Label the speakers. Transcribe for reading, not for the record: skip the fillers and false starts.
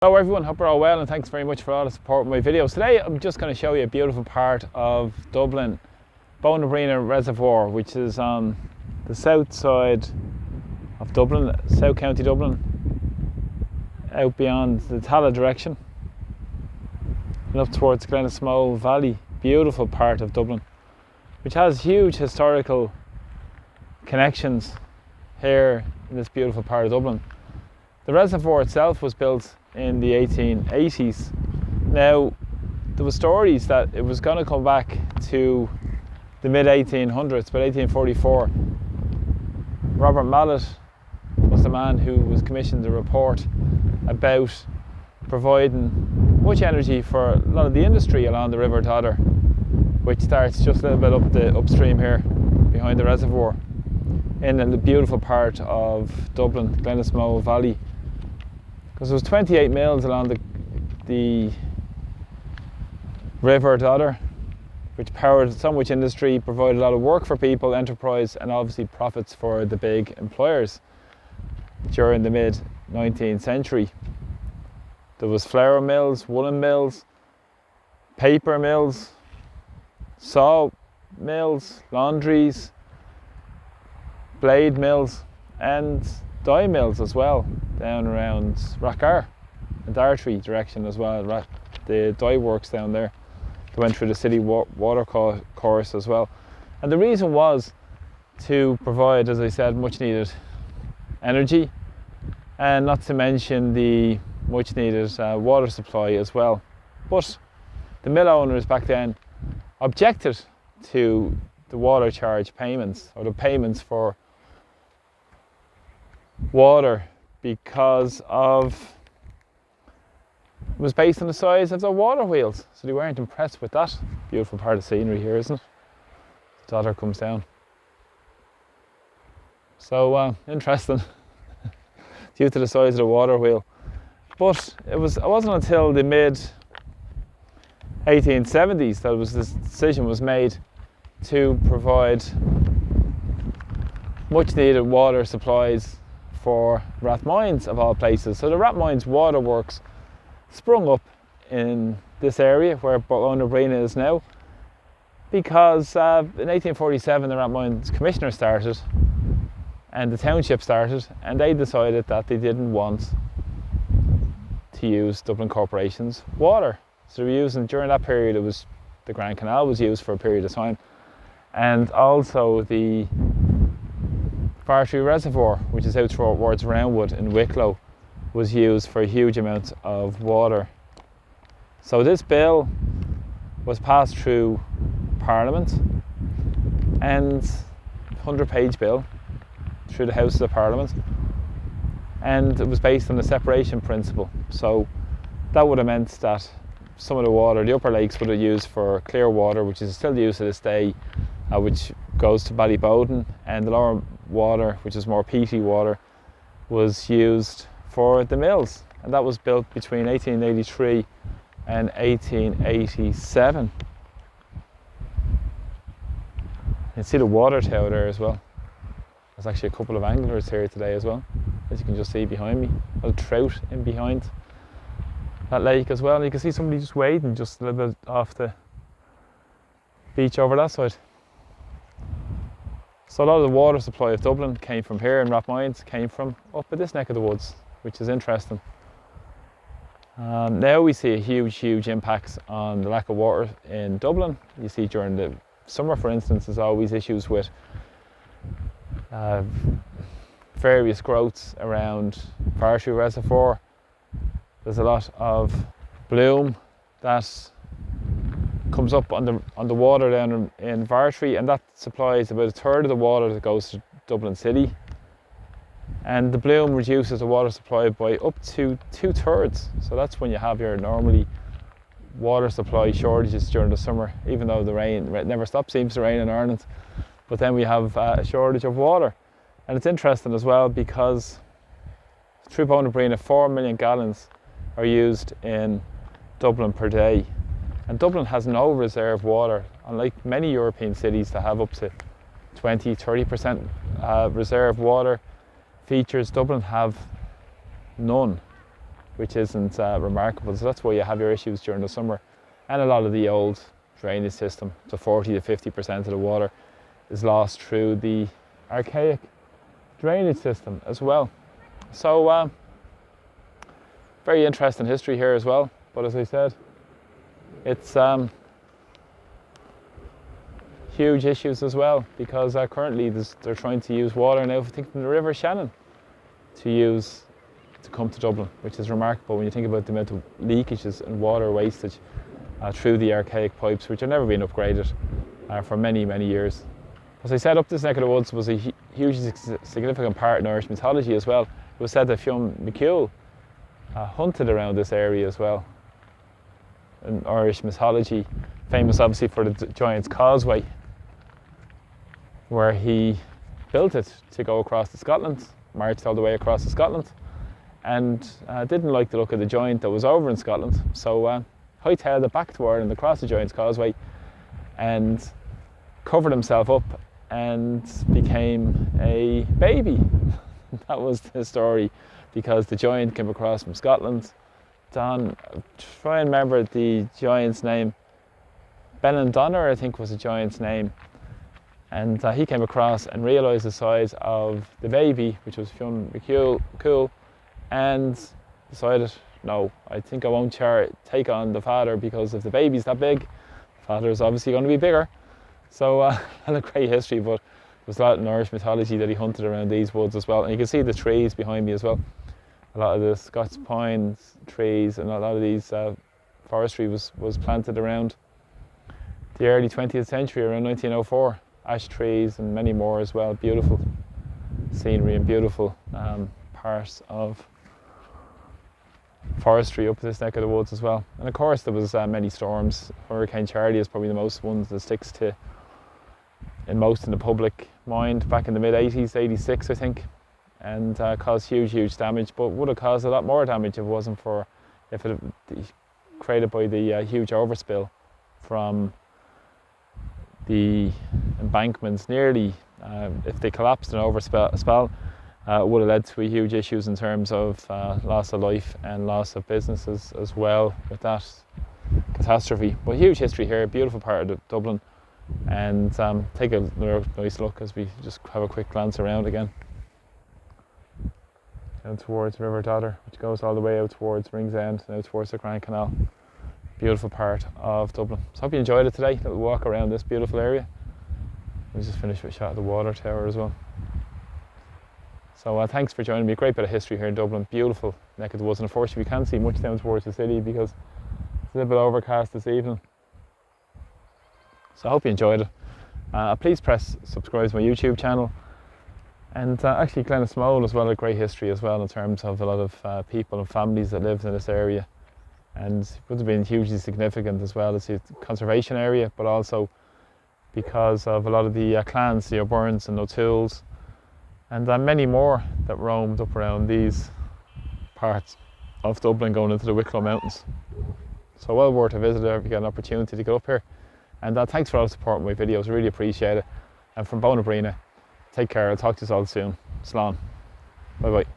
Speaker 1: Hello everyone, hope you're all well and thanks very much for all the support with my videos. Today I'm just going to show you a beautiful part of Dublin, Bohernabreena Reservoir, which is on the south side of Dublin, South County Dublin, out beyond the Tala direction and up towards Glenismole Valley. Beautiful part of Dublin, which has huge historical connections here in this beautiful part of Dublin. The reservoir itself was built in the 1880s. Now, there were stories that it was going to come back to the mid-1800s, but 1844. Robert Mallet was the man who was commissioned a report about providing much energy for a lot of the industry along the River Dodder, which starts just a little bit up the upstream here, behind the reservoir, in a beautiful part of Dublin, Glenismole Valley. Because there was 28 mills along the River Dodder, which powered so much industry, provided a lot of work for people, enterprise, and obviously profits for the big employers during the mid-19th century. There was flour mills, woolen mills, paper mills, saw mills, laundries, blade mills, and dye mills as well, down around Rathgar and Dartry direction as well. The dye works down there. They went through the city water course as well. And the reason was to provide, as I said, much needed energy, and not to mention the much needed water supply as well. But the mill owners back then objected to the water charge payments, or the payments for water, because it was based on the size of the water wheels, so they weren't impressed with that. Beautiful part of scenery here, isn't it? The Dodder comes down, so interesting due to the size of the water wheel. But it wasn't until the mid 1870s that this decision was made to provide much needed water supplies for Ratmes, of all places. So the Ratmes waterworks sprung up in this area where Bohernabreena is now, because in 1847 the Ratmes commissioner started and the township started, and they decided that they didn't want to use Dublin Corporation's water. So they were using, during that period, it was the Grand Canal was used for a period of time, and also the Reservoir, which is out towards Roundwood in Wicklow, was used for huge amounts of water. So this bill was passed through Parliament, and 100-page bill through the Houses of Parliament, and it was based on the separation principle. So that would have meant that some of the water, the upper lakes, would have used for clear water, which is still used to this day, which goes to Ballybowden, and the lower water, which is more peaty water, was used for the mills, and that was built between 1883 and 1887. You can see the water tower there as well. There's actually a couple of anglers here today as well, as you can just see behind me. A little trout in behind that lake as well, and you can see somebody just wading just a little bit off the beach over that side. So a lot of the water supply of Dublin came from here, and Ratmes came from up at this neck of the woods, which is interesting. Now we see a huge impacts on the lack of water in Dublin. You see during the summer, for instance, there's always issues with various growths around Vartry Reservoir. There's a lot of bloom that comes up on the water down in Vartry, and that supplies about a third of the water that goes to Dublin City, and the bloom reduces the water supply by up to 2/3. So that's when you have your normally water supply shortages during the summer, even though the rain never stops, seems to rain in Ireland, but then we have a shortage of water. And it's interesting as well, because through Bohernabreena 4 million gallons are used in Dublin per day. And Dublin has no reserve water, unlike many European cities that have up to 20-30% reserve water features. Dublin have none, which isn't remarkable. So that's why you have your issues during the summer. And a lot of the old drainage system, so 40 to 50% of the water is lost through the archaic drainage system as well. So very interesting history here as well. But as I said, it's huge issues as well, because currently they're trying to use water now, I think, from the River Shannon to come to Dublin, which is remarkable when you think about the amount of leakages and water wastage through the archaic pipes, which have never been upgraded for many, many years. As I said, up this neck of the woods was a hugely significant part in Irish mythology as well. It was said that Fionn McCool hunted around this area as well. In Irish mythology, famous obviously for the Giants Causeway, where he built it to go across to Scotland, marched all the way across to Scotland, and didn't like the look of the giant that was over in Scotland, so hightailed it back to Ireland across the Giants Causeway and covered himself up and became a baby. That was the story, because the giant came across from Scotland. Try and remember the giant's name. Benandonner, I think, was the giant's name. And he came across and realised the size of the baby, which was Fionn McCool, and decided, no, I think I won't take on the father, because if the baby's that big, the father is obviously going to be bigger. So had a great history, but there's a lot in Irish mythology that he hunted around these woods as well. And you can see the trees behind me as well. A lot of the Scots pines trees and a lot of these forestry was planted around the early 20th century, around 1904. Ash trees and many more as well. Beautiful scenery and beautiful parts of forestry up this neck of the woods as well. And of course there was many storms. Hurricane Charlie is probably the most one that sticks in the public mind back in the mid-80s, 86 I think, and caused huge damage, but would have caused a lot more damage if it created by the huge overspill from the embankments nearly. If they collapsed and overspell, would have led to huge issues in terms of loss of life and loss of businesses as well with that catastrophe. But huge history here, beautiful part of Dublin, and take a nice look as we just have a quick glance around again. Down towards River Dodder, which goes all the way out towards Ringsend, and out towards the Grand Canal. Beautiful part of Dublin. So I hope you enjoyed it today, a little walk around this beautiful area. We just finished with a shot of the water tower as well. So thanks for joining me. A great bit of history here in Dublin. Beautiful neck of the woods, and unfortunately we can't see much down towards the city because it's a little bit overcast this evening. So I hope you enjoyed it. Please press subscribe to my YouTube channel. And actually Glenasmole as well, a great history as well in terms of a lot of people and families that lived in this area. And it would have been hugely significant as well as a conservation area, but also because of a lot of the clans, the O'Byrnes and O'Tooles, and many more that roamed up around these parts of Dublin going into the Wicklow Mountains. So well worth a visit if you get an opportunity to get up here. And thanks for all the support in my videos, I really appreciate it. And from Bohernabreena, take care, I'll talk to you all soon. Slán. Bye bye.